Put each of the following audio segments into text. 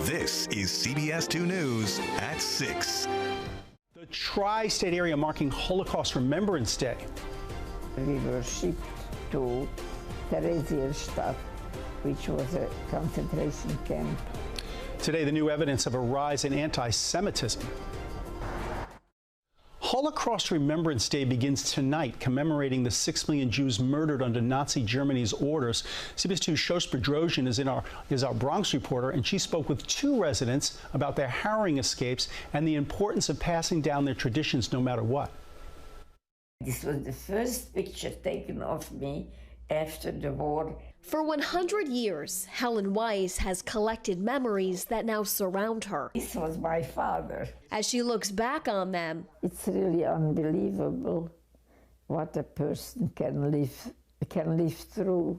This is CBS 2 News at 6. The tri-state area marking Holocaust Remembrance Day. We were shipped to Theresienstadt, which was a concentration camp. Today, the new evidence of a rise in anti-Semitism. Holocaust Remembrance Day begins tonight, commemorating the 6 million Jews murdered under Nazi Germany's orders. CBS 2's Shosh Bedrosian is our Bronx reporter, and she spoke with 2 residents about their harrowing escapes and the importance of passing down their traditions no matter what. This was the first picture taken of me after the war. For 100 years, Helen Weiss has collected memories that now surround her. This was my father. As she looks back on them, it's really unbelievable what a person can live through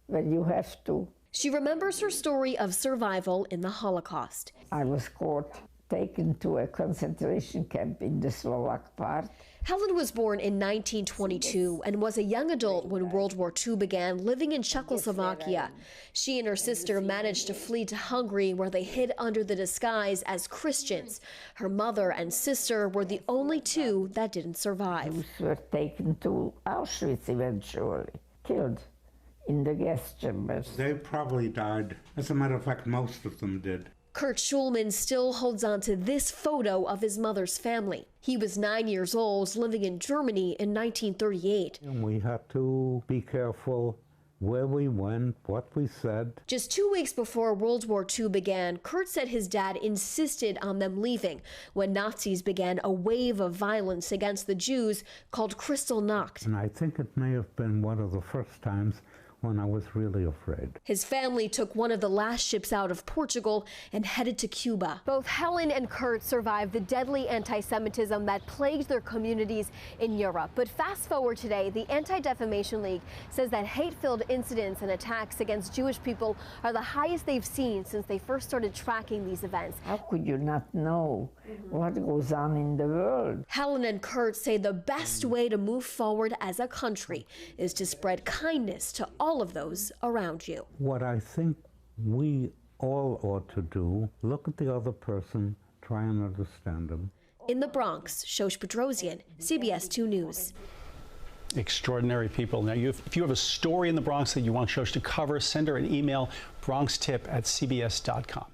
when you have to. She remembers her story of survival in the Holocaust. I was caught, taken to a concentration camp in the Slovak part. Helen was born in 1922 and was a young adult when World War II began, living in Czechoslovakia. She and her sister managed to flee to Hungary, where they hid under the disguise as Christians. Her mother and sister were the only 2 that didn't survive. Jews were taken to Auschwitz eventually, killed in the gas chambers. They probably died. As a matter of fact, most of them did. Kurt Schulman still holds on to this photo of his mother's family. He was 9 years old, living in Germany in 1938. And we had to be careful where we went, what we said. Just 2 weeks before World War II began, Kurt said his dad insisted on them leaving when Nazis began a wave of violence against the Jews called Kristallnacht. And I think it may have been one of the first times when I was really afraid. His family took one of the last ships out of Portugal and headed to Cuba. Both Helen and Kurt survived the deadly anti-Semitism that plagued their communities in Europe. But fast forward today, the Anti-Defamation League says that hate-filled incidents and attacks against Jewish people are the highest they've seen since they first started tracking these events. How could you not know what goes on in the world? Helen and Kurt say the best way to move forward as a country is to spread kindness to all of those around you. What I think we all ought to do, look at the other person, try and understand them. In the Bronx, Shosh Bedrosian, CBS 2 News. Extraordinary people. Now, if you have a story in the Bronx that you want Shosh to cover, send her an email, bronxtip@cbs.com.